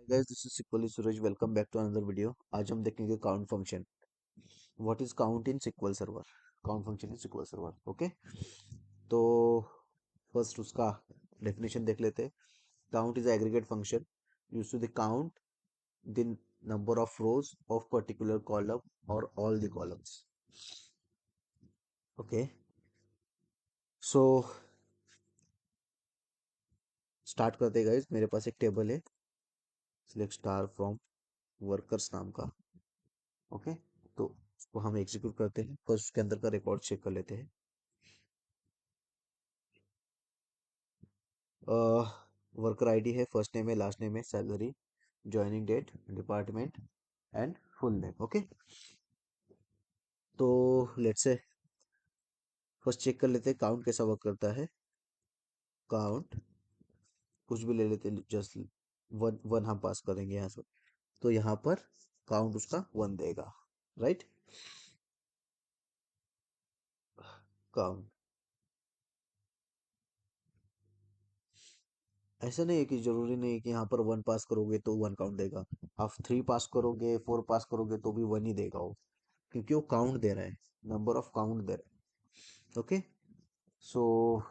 guys, this is Sikwali Suraj. Welcome back to another video. आज हम देखेंगे count function. What is count in SQL Server? Count function in SQL Server. Okay. तो first उसका definition देख लेते हैं. Count is aggregate function used to the count the number of rows of particular column or all the columns. Okay. So start करते हैं guys. मेरे पास एक table है. सिलेक्ट स्टार फ्रॉम वर्कर्स नाम का. ओके. तो उसको हम एग्जीक्यूट करते हैं. फर्स्ट उसके अंदर का रिकॉर्ड चेक कर लेते हैं. वर्कर आईडी है, फर्स्ट नेम है, लास्ट नेम है, salary, joining date, department and full name. Okay. तो लेट्स से फर्स्ट चेक कर लेते हैं काउंट कैसा वर्क करता है. काउंट कुछ भी ले लेते हैं, जस्ट वन वन हम पास करेंगे यहाँ से. तो यहाँ पर काउंट उसका वन देगा. राइट. काउंट ऐसा नहीं है कि जरूरी नहीं है कि यहाँ पर वन पास करोगे तो वन काउंट देगा. आप थ्री पास करोगे, फोर पास करोगे तो भी वन ही देगा वो, क्योंकि वो काउंट दे रहा है, नंबर ऑफ काउंट दे रहा है. ओके. सो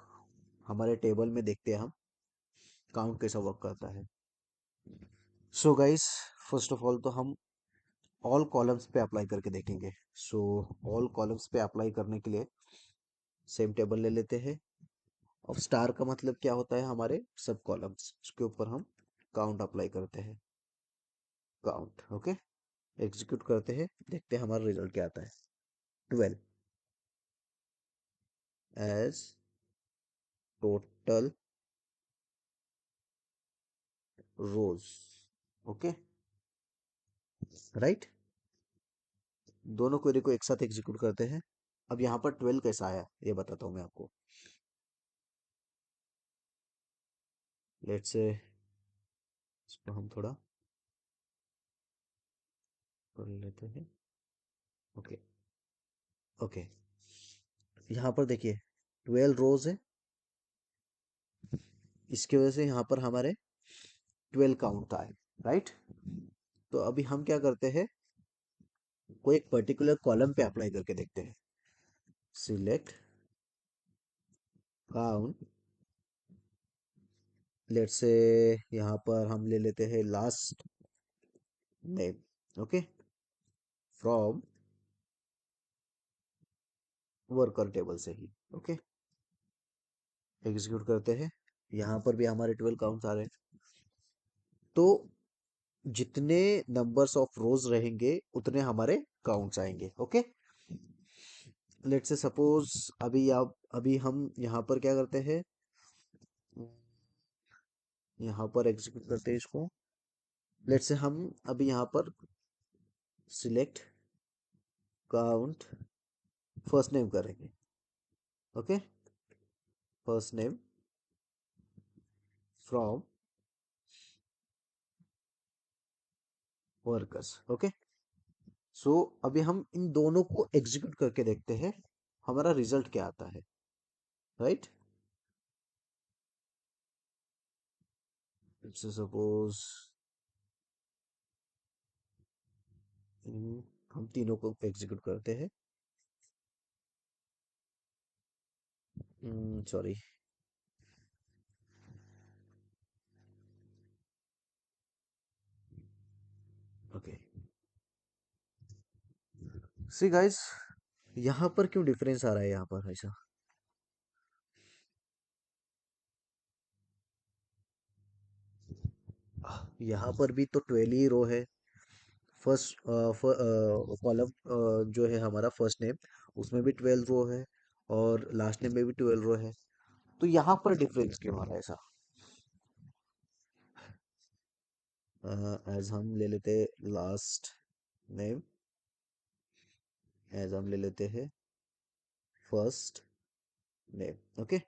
हमारे टेबल में देखते हैं हम काउंट कैसा वर्क करता है. So guys, first of all तो हम ऑल कॉलम्स पे अप्लाई करके देखेंगे. सो ऑल कॉलम्स पे अप्लाई करने के लिए सेम टेबल ले लेते हैं. अब स्टार का मतलब क्या होता है, हमारे सब कॉलम्स, उसके ऊपर हम काउंट अप्लाई करते हैं. काउंट. ओके. एग्जीक्यूट करते हैं, देखते हैं हमारा रिजल्ट क्या आता है. 12 एज टोटल रोज. ओके. राइट. दोनों क्वेरी को एक साथ एग्जीक्यूट करते हैं. अब यहाँ पर 12 कैसा आया ये बताता हूँ मैं आपको. लेट्स से इसको हम थोड़ा कर लेते हैं. ओके. ओके. यहाँ पर देखिए 12 रोज है. इसकी वजह से यहाँ पर हमारे 12 काउंट आए. राइट. तो अभी हम क्या करते हैं, कोई एक पर्टिकुलर कॉलम पे अप्लाई करके देखते हैं. Select count. लेट्स से यहाँ पर हम ले लेते हैं last name. Okay. From worker table से ही. ओके. एग्जीक्यूट करते हैं. यहाँ पर भी हमारे 12 काउंट्स आ रहे हैं. तो जितने नंबर्स ऑफ रोज रहेंगे उतने हमारे काउंट्स आएंगे. ओके. लेट्स से सपोज अभी हम यहाँ पर क्या करते हैं, यहाँ पर एग्जीक्यूट करते हैं इसको. लेट्स से हम अभी यहाँ पर सिलेक्ट काउंट फर्स्ट नेम करेंगे. Okay. First name from workers. Okay. So अभी हम इन दोनों को एग्जीक्यूट करके देखते हैं हमारा रिजल्ट क्या आता है. राइट. लेट्स से सपोज हम तीनों को एग्जीक्यूट करते हैं. सॉरी. ओके. सी गाइस, यहाँ पर क्यों डिफरेंस आ रहा है यहाँ पर ऐसा. यहाँ पर भी तो 12 ही रो है. फर्स्ट कॉलम जो है हमारा फर्स्ट नेम, उसमें भी 12 रो है, और लास्ट नेम में भी 12 रो है. तो यहाँ पर डिफरेंस क्यों आ रहा है ऐसा. एज हम ले लेते लास्ट नेम, एज हम ले लेते हैं फर्स्ट नेम. ओके.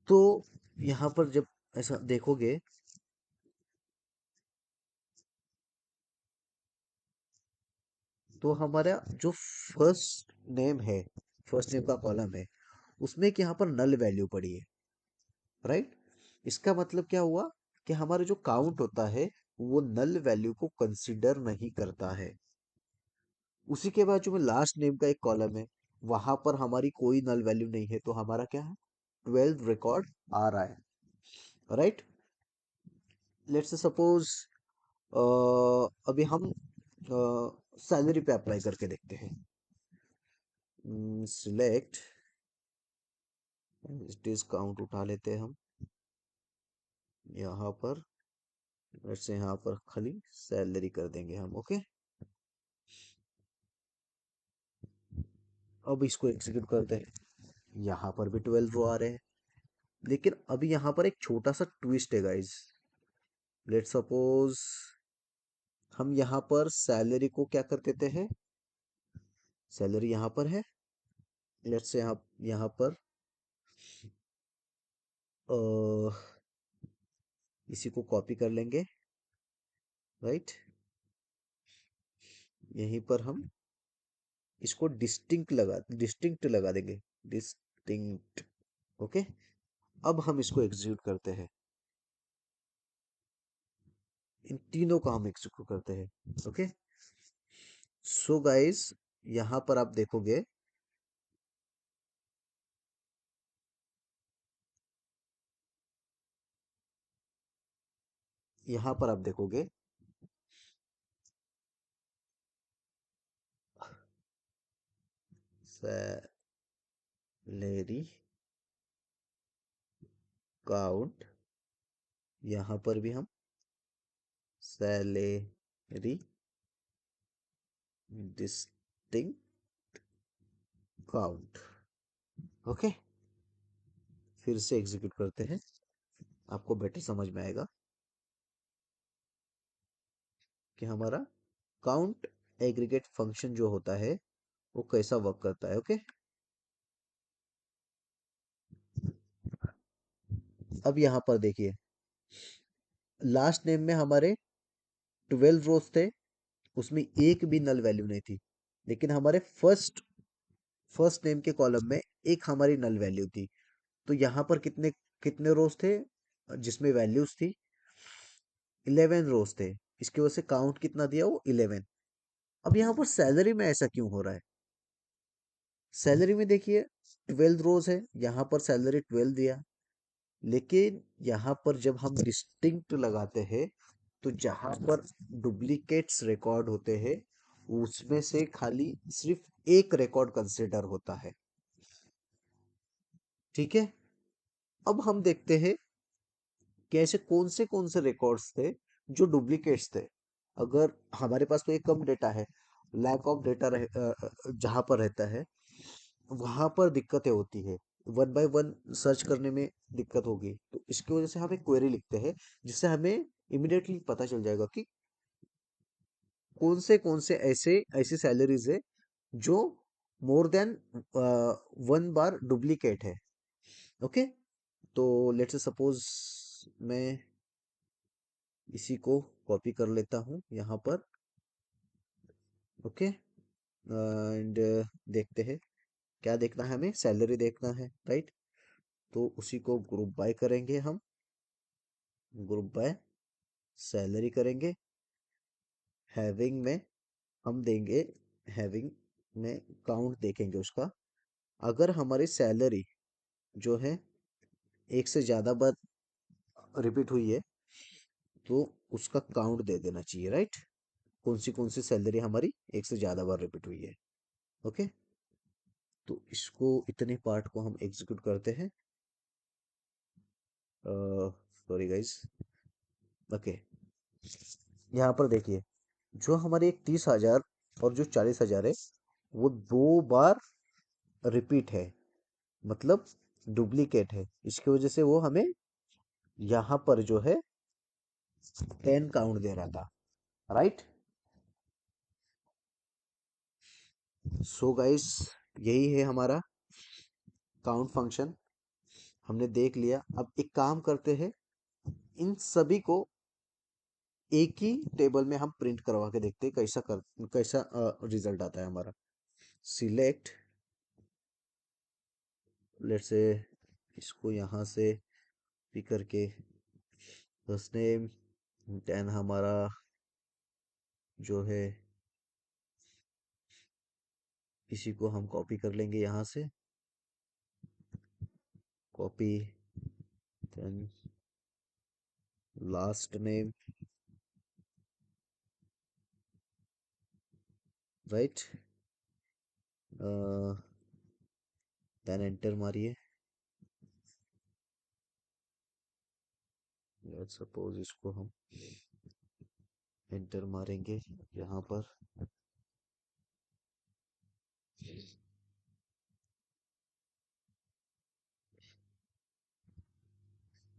तो यहाँ पर जब ऐसा देखोगे तो हमारा जो फर्स्ट नेम है, फर्स्ट नेम का कॉलम है, उसमें एक यहाँ पर नल वैल्यू पड़ी है. राइट. इसका मतलब क्या हुआ कि हमारा जो काउंट होता है वो नल वैल्यू को कंसिडर नहीं करता है। उसी के बाद जो में लास्ट नेम का एक कॉलम है, वहां पर हमारी कोई नल वैल्यू नहीं है, तो हमारा क्या है, 12 रिकॉर्ड आ रहा है, राइट। लेट्स सपोज अभी हम सैलरी पे अप्लाई करके देखते हैं। सिलेक्ट इट इज काउंट उठा लेते हैं हम यहाँ पर, वैसे यहाँ पर खाली सैलरी कर देंगे हम, ओके। अब इसको एग्जीक्यूट करते हैं, यहाँ पर भी 12 रो आ रहे हैं, लेकिन अभी यहाँ पर एक छोटा सा ट्विस्ट है गाइज। लेट्स सपोज हम यहाँ पर सैलरी को क्या कर देते हैं, सैलरी यहाँ पर है, लेट्स से यहाँ यहाँ पर अ, इसी को कॉपी कर लेंगे, राइट। यहीं पर हम इसको डिस्टिंक्ट लगा देंगे, डिस्टिंक्ट, ओके। अब हम इसको एग्जीक्यूट करते हैं, इन तीनों का हम एग्जीक्यूट करते हैं, ओके। सो गाइस, यहाँ पर आप देखोगे, यहाँ पर आप देखोगे सैलरी काउंट, यहाँ पर भी हम सैलरी डिस्टिंक्ट काउंट, ओके। फिर से एग्जीक्यूट करते हैं, आपको बेटर समझ में आएगा कि हमारा काउंट एग्रीगेट फंक्शन जो होता है वो कैसा वर्क करता है, ओके। अब यहाँ पर देखिए, लास्ट नेम में हमारे 12 रोज थे, उसमें एक भी नल वैल्यू नहीं थी, लेकिन हमारे फर्स्ट नेम के कॉलम में एक हमारी नल वैल्यू थी। तो यहाँ पर कितने कितने रोज थे जिसमें वैल्यूज थी, 11 रोज थे। इसकी वजह से काउंट कितना दिया, वो 11। अब यहाँ पर सैलरी में ऐसा क्यों हो रहा है, सैलरी में देखिए 12 रोज है, यहाँ पर सैलरी 12 दिया, लेकिन यहाँ पर जब हम डिस्टिंक्ट लगाते हैं, तो जहां पर डुप्लीकेट्स रिकॉर्ड होते हैं, उसमें से खाली सिर्फ एक रिकॉर्ड कंसिडर होता है, ठीक है। अब हम देखते हैं कि ऐसे कौन से रिकॉर्ड्स थे जो डुप्लीकेट्स थे। अगर हमारे पास तो एक कम डेटा है, लैक ऑफ डेटा जहां पर रहता है वहां पर दिक्कतें होती है, वन बाय वन सर्च करने में दिक्कत होगी, तो इसकी वजह से हम एक क्वेरी लिखते हैं, जिससे हमें इमिडिएटली पता चल जाएगा कि कौन से ऐसे ऐसी सैलरीज है जो more than one bar duplicate है, ओके। तो लेट्स सपोज मैं इसी को कॉपी कर लेता हूँ यहाँ पर, ओके। एंड देखते हैं क्या देखना है, हमें सैलरी देखना है, राइट। तो उसी को ग्रुप बाय करेंगे हम, ग्रुप बाय सैलरी करेंगे, हैविंग में हम देंगे, हैविंग में काउंट देखेंगे उसका। अगर हमारी सैलरी जो है एक से ज़्यादा बार रिपीट हुई है, तो उसका काउंट दे देना चाहिए, राइट। कौन सी सैलरी हमारी एक से ज़्यादा बार रिपीट हुई है, ओके। तो इसको इतने पार्ट को हम एग्जीक्यूट करते हैं, सॉरी गाइज, ओके। यहाँ पर देखिए, जो हमारे एक 30,000 और जो 40,000 है, वो 2 बार रिपीट है, मतलब डुप्लीकेट है। इसकी वजह से वो हमें यहाँ पर जो है 10 काउंट दे रहा था, राइट। सो गाइस, यही है हमारा काउंट फंक्शन, हमने देख लिया। अब एक काम करते हैं, इन सभी को एक ही टेबल में हम प्रिंट करवा के देखते हैं कैसा रिजल्ट आता है हमारा। सिलेक्ट, लेट्स से इसको यहाँ से स्पीकर के फर्स्ट नेम, देन हमारा जो है इसी को हम कॉपी कर लेंगे यहाँ से, copy, then last name, right, then enter मारिए। लेट्स सपोज इसको हम एंटर मारेंगे यहाँ पर।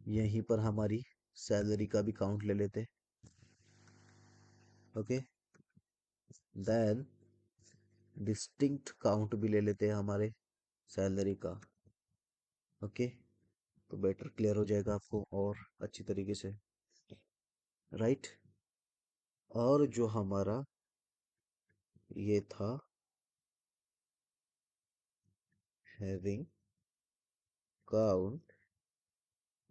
यहीं पर हमारी सैलरी का भी काउंट ले लेते। ओके, देन डिस्टिंक्ट काउंट भी ले लेते हैं हमारे सैलरी का। ओके, तो बेटर क्लियर हो जाएगा आपको और अच्छी तरीके से, राइट। और जो हमारा ये था having count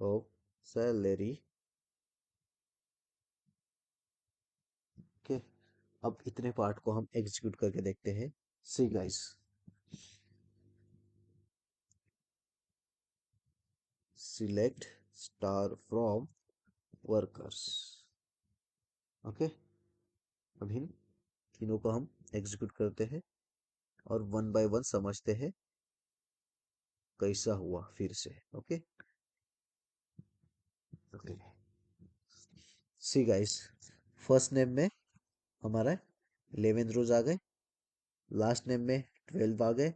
of salary. Okay, अब इतने पार्ट को हम एग्जीक्यूट करके देखते हैं। See guys, select star from workers. Okay, अब इन तीनों को हम एग्जीक्यूट करते हैं और वन बाय वन समझते हैं कैसा हुआ फिर से। Okay okay, see guys, first name में हमारा 11 रोज आ गए, लास्ट नेम में 12 आ गए,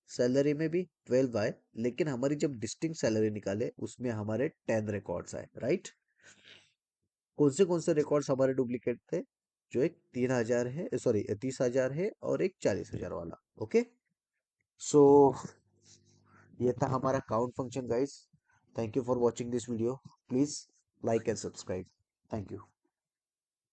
सैलरी में भी 12 आए, लेकिन हमारी जब डिस्टिंक्ट सैलरी निकाले उसमें हमारे 10 रिकॉर्ड्स आए, राइट। कौन से रिकॉर्ड्स हमारे डुप्लीकेट थे? जो एक 3,000 है, सॉरी 30,000 है, और एक 40,000 वाला। ओके, सो ये था हमारा count function guys. Thank you for watching this video. Please like and subscribe. Thank you.